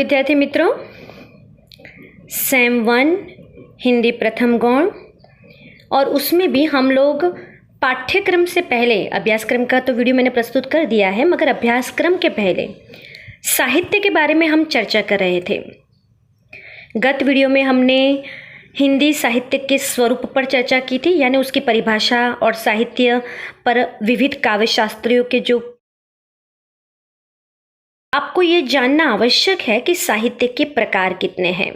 विद्यार्थी मित्रों, सेम 1 हिंदी प्रथम गौण और उसमें भी हम लोग पाठ्यक्रम से पहले, अभ्यासक्रम का तो वीडियो मैंने प्रस्तुत कर दिया है, मगर अभ्यासक्रम के पहले साहित्य के बारे में हम चर्चा कर रहे थे। गत वीडियो में हमने हिंदी साहित्य के स्वरूप पर चर्चा की थी, यानी उसकी परिभाषा और साहित्य पर विविध काव्य शास्त्रियों के जो आपको ये जानना आवश्यक है कि साहित्य के प्रकार कितने हैं।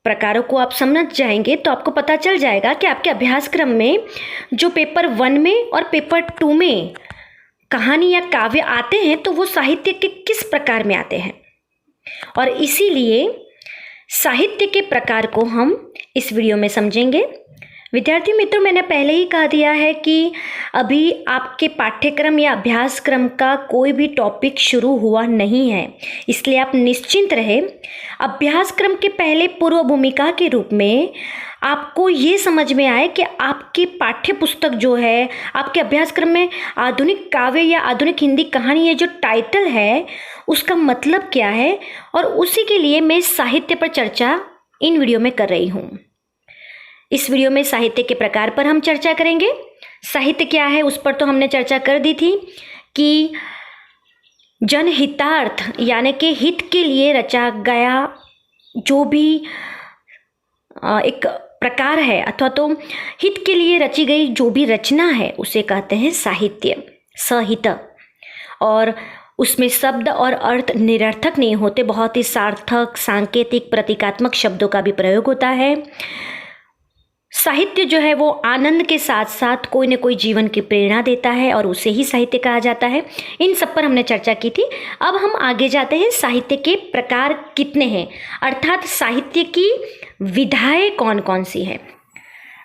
प्रकारों को आप समझ जाएंगे तो आपको पता चल जाएगा कि आपके अभ्यासक्रम में जो पेपर 1 में और पेपर 2 में कहानी या काव्य आते हैं तो वो साहित्य के किस प्रकार में आते हैं, और इसीलिए साहित्य के प्रकार को हम इस वीडियो में समझेंगे। विद्यार्थी मित्रों, मैंने पहले ही कह दिया है कि अभी आपके पाठ्यक्रम या अभ्यासक्रम का कोई भी टॉपिक शुरू हुआ नहीं है, इसलिए आप निश्चिंत रहे। अभ्यासक्रम के पहले पूर्व भूमिका के रूप में आपको ये समझ में आए कि आपकी पाठ्य पुस्तक जो है, आपके अभ्यासक्रम में आधुनिक काव्य या आधुनिक हिंदी कहानी ये जो टाइटल है उसका मतलब क्या है, और उसी के लिए मैं साहित्य पर चर्चा इन वीडियो में कर रही हूँ। इस वीडियो में साहित्य के प्रकार पर हम चर्चा करेंगे। साहित्य क्या है उस पर तो हमने चर्चा कर दी थी कि जनहितार्थ यानी कि हित के लिए रचा गया जो भी एक प्रकार है, अथवा तो हित के लिए रची गई जो भी रचना है उसे कहते हैं साहित्य, सहित। और उसमें शब्द और अर्थ निरर्थक नहीं होते, बहुत ही सार्थक, सांकेतिक, प्रतीकात्मक शब्दों का भी प्रयोग होता है। साहित्य जो है वो आनंद के साथ साथ कोई न कोई जीवन की प्रेरणा देता है और उसे ही साहित्य कहा जाता है। इन सब पर हमने चर्चा की थी। अब हम आगे जाते हैं, साहित्य के प्रकार कितने हैं, अर्थात साहित्य की विधाएं कौन कौन सी हैं।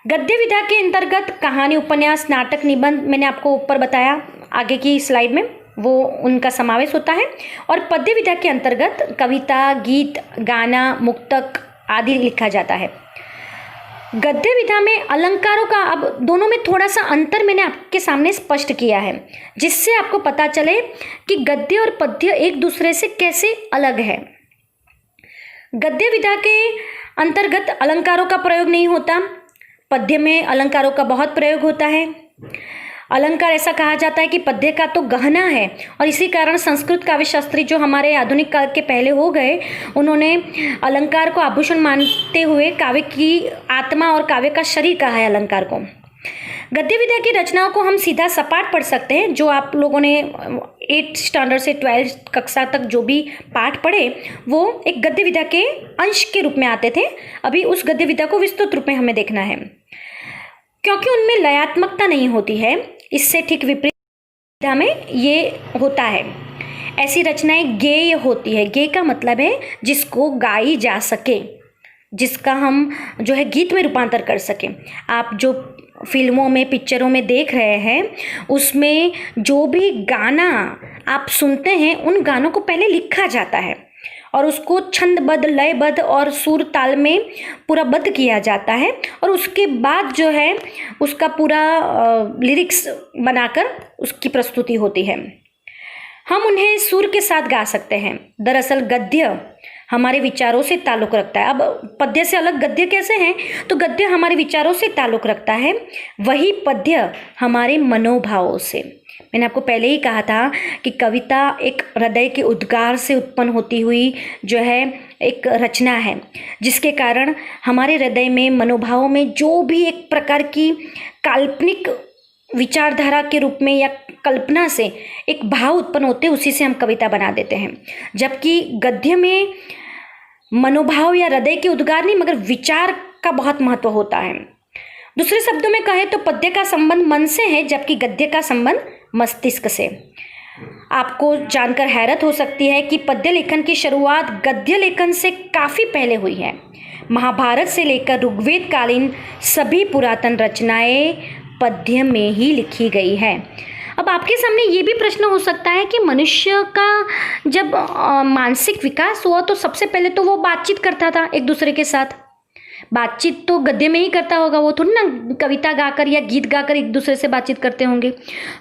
गद्य विधा के अंतर्गत कहानी, उपन्यास, नाटक, निबंध, मैंने आपको ऊपर बताया आगे की स्लाइड में, वो उनका समावेश होता है। और पद्य विधा के अंतर्गत कविता, गीत, गाना, मुक्तक आदि लिखा जाता है। गद्य विधा में अलंकारों का, अब दोनों में थोड़ा सा अंतर मैंने आपके सामने स्पष्ट किया है, जिससे आपको पता चले कि गद्य और पद्य एक दूसरे से कैसे अलग है। गद्य विधा के अंतर्गत अलंकारों का प्रयोग नहीं होता, पद्य में अलंकारों का बहुत प्रयोग होता है। अलंकार ऐसा कहा जाता है कि पद्य का तो गहना है, और इसी कारण संस्कृत काव्य शास्त्री जो हमारे आधुनिक काल के पहले हो गए, उन्होंने अलंकार को आभूषण मानते हुए काव्य की आत्मा और काव्य का शरीर कहा है अलंकार को। गद्य विधा की रचनाओं को हम सीधा सपाट पढ़ सकते हैं, जो आप लोगों ने 8th स्टैंडर्ड से 12th कक्षा तक जो भी पाठ पढ़े वो एक गद्य विधा के अंश के रूप में आते थे। अभी उस गद्य विधा को विस्तृत रूप में हमें देखना है, क्योंकि उनमें लयात्मकता नहीं होती है। इससे ठीक विपरीत विधा में ये होता है, ऐसी रचनाएं गेय होती है। गेय का मतलब है जिसको गाई जा सके, जिसका हम जो है गीत में रूपांतर कर सकें। आप जो फिल्मों में, पिक्चरों में देख रहे हैं, उसमें जो भी गाना आप सुनते हैं उन गानों को पहले लिखा जाता है और उसको छंदबद्ध, लयबद्ध और सुर ताल में पूरा बद्ध किया जाता है, और उसके बाद जो है उसका पूरा लिरिक्स बनाकर उसकी प्रस्तुति होती है। हम उन्हें सुर के साथ गा सकते हैं। दरअसल गद्य हमारे विचारों से ताल्लुक़ रखता है। अब पद्य से अलग गद्य कैसे हैं, तो गद्य हमारे विचारों से ताल्लुक़ रखता है, वही पद्य हमारे मनोभावों से। मैंने आपको पहले ही कहा था कि कविता एक हृदय के उद्गार से उत्पन्न होती हुई जो है एक रचना है, जिसके कारण हमारे हृदय में, मनोभावों में जो भी एक प्रकार की काल्पनिक विचारधारा के रूप में या कल्पना से एक भाव उत्पन्न होते हैं, उसी से हम कविता बना देते हैं। जबकि गद्य में मनोभाव या हृदय के उद्गार नहीं, मगर विचार का बहुत महत्व होता है। दूसरे शब्दों में कहें तो पद्य का संबंध मन से है, जबकि गद्य का संबंध मस्तिष्क से। आपको जानकर हैरत हो सकती है कि पद्य लेखन की शुरुआत गद्य लेखन से काफ़ी पहले हुई है। महाभारत से लेकर ऋग्वेद कालीन सभी पुरातन रचनाएं पद्य में ही लिखी गई है। अब आपके सामने ये भी प्रश्न हो सकता है कि मनुष्य का जब मानसिक विकास हुआ तो सबसे पहले तो वो बातचीत करता था एक दूसरे के साथ। बातचीत तो गद्य में ही करता होगा, वो थोड़ी ना कविता गाकर या गीत गाकर एक दूसरे से बातचीत करते होंगे।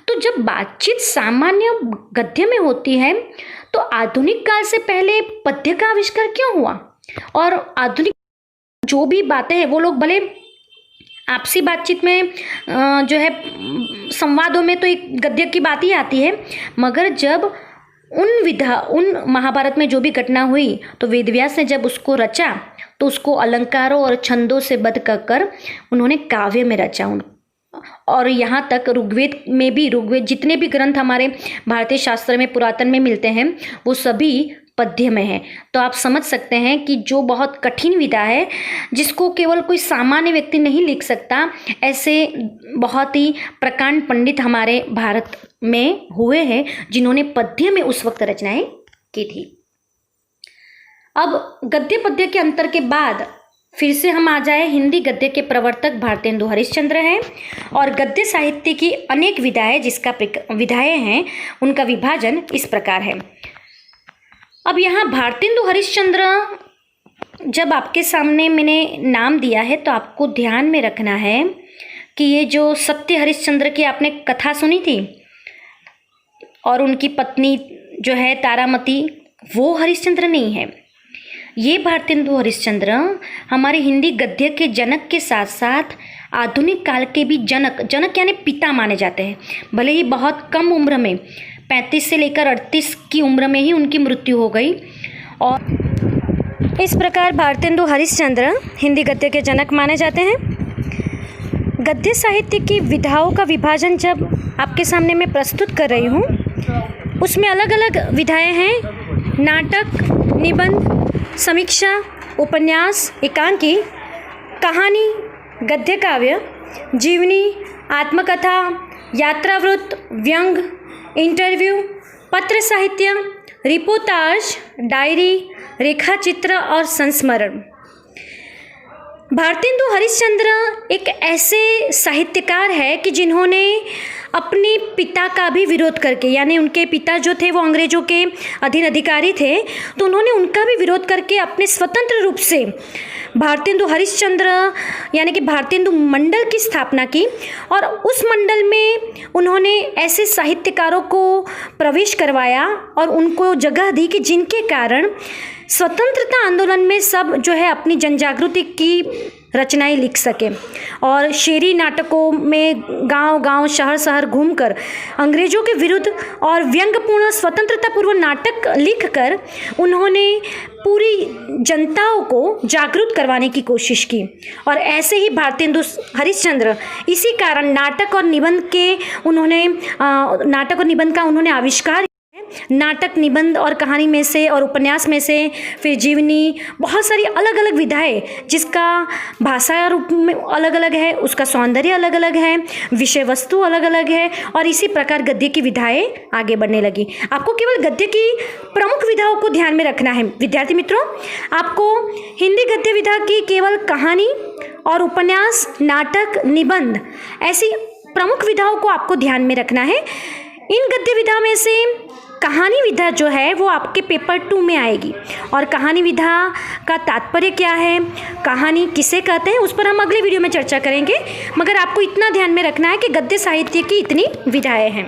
तो जब बातचीत सामान्य गद्य में होती है तो आधुनिक काल से पहले पद्य का आविष्कार क्यों हुआ? और आधुनिक जो भी बातें हैं वो लोग भले आपसी बातचीत में जो है संवादों में तो एक गद्य की बात ही आती है, मगर जब उन महाभारत में जो भी घटना हुई तो वेदव्यास ने जब उसको रचा तो उसको अलंकारों और छंदों से बद्ध कर उन्होंने काव्य में रचा। और यहाँ तक ऋग्वेद में भी, ऋग्वेद जितने भी ग्रंथ हमारे भारतीय शास्त्र में पुरातन में मिलते हैं वो सभी पद्य में है। तो आप समझ सकते हैं कि जो बहुत कठिन विधा है जिसको केवल कोई सामान्य व्यक्ति नहीं लिख सकता, ऐसे बहुत ही प्रकांड पंडित हमारे भारत में हुए हैं जिन्होंने पद्य में उस वक्त रचनाएं की थी। अब गद्य पद्य के अंतर के बाद फिर से हम आ जाए, हिंदी गद्य के प्रवर्तक भारतेंदु हरिश्चंद्र हैं और गद्य साहित्य की अनेक विधाएं विधाएं हैं, उनका विभाजन इस प्रकार है। अब यहाँ भारतेंदु हरिश्चंद्र जब आपके सामने मैंने नाम दिया है तो आपको ध्यान में रखना है कि ये जो सत्य हरिश्चंद्र की आपने कथा सुनी थी और उनकी पत्नी जो है तारामती, वो हरिश्चंद्र नहीं है। ये भारतेंदु हरिश्चंद्र हमारे हिंदी गद्य के जनक के साथ साथ आधुनिक काल के भी जनक यानी पिता माने जाते हैं। भले ही बहुत कम उम्र में 35 से लेकर 38 की उम्र में ही उनकी मृत्यु हो गई। और इस प्रकार भारतेंदु हरिश्चंद्र हिंदी गद्य के जनक माने जाते हैं। गद्य साहित्य की विधाओं का विभाजन जब आपके सामने मैं प्रस्तुत कर रही हूँ उसमें अलग अलग विधाएं हैं। नाटक, निबंध, समीक्षा, उपन्यास, एकांकी, कहानी, गद्य काव्य, जीवनी, आत्मकथा, यात्रावृत्त, व्यंग, इंटरव्यू, पत्र साहित्य, रिपोर्टाज, डायरी, रेखाचित्र और संस्मरण। भारतेंदु हरिश्चंद्र एक ऐसे साहित्यकार है कि जिन्होंने अपने पिता का भी विरोध करके, यानी उनके पिता जो थे वो अंग्रेजों के अधीन अधिकारी थे, तो उन्होंने उनका भी विरोध करके अपने स्वतंत्र रूप से भारतेंदु हरिश्चंद्र यानी कि भारतेंदु मंडल की स्थापना की। और उस मंडल में उन्होंने ऐसे साहित्यकारों को प्रवेश करवाया और उनको जगह दी कि जिनके कारण स्वतंत्रता आंदोलन में सब जो है अपनी जनजागृति की रचनाएं लिख सके। और शेरी नाटकों में गांव-गांव, शहर-शहर घूमकर अंग्रेजों के विरुद्ध और व्यंग्यपूर्ण स्वतंत्रता पूर्व नाटक लिखकर उन्होंने पूरी जनताओं को जागरूक करवाने की कोशिश की। और ऐसे ही भारतेंदु हरिश्चंद्र इसी कारण नाटक और निबंध का उन्होंने आविष्कार, नाटक, निबंध और कहानी में से और उपन्यास में से, फिर जीवनी, बहुत सारी अलग अलग विधाएं जिसका भाषा रूप में अलग अलग है, उसका सौंदर्य अलग अलग है, विषय वस्तु अलग अलग है, और इसी प्रकार गद्य की विधाएं आगे बढ़ने लगी। आपको केवल गद्य की प्रमुख विधाओं को ध्यान में रखना है विद्यार्थी मित्रों। आपको हिंदी गद्य विधा की केवल कहानी और उपन्यास, नाटक, निबंध ऐसी प्रमुख विधाओं को आपको ध्यान में रखना है। इन गद्य विधा में से कहानी विधा जो है वो आपके पेपर 2 में आएगी। और कहानी विधा का तात्पर्य क्या है, कहानी किसे कहते हैं, उस पर हम अगले वीडियो में चर्चा करेंगे। मगर आपको इतना ध्यान में रखना है कि गद्य साहित्य की इतनी विधाएं हैं।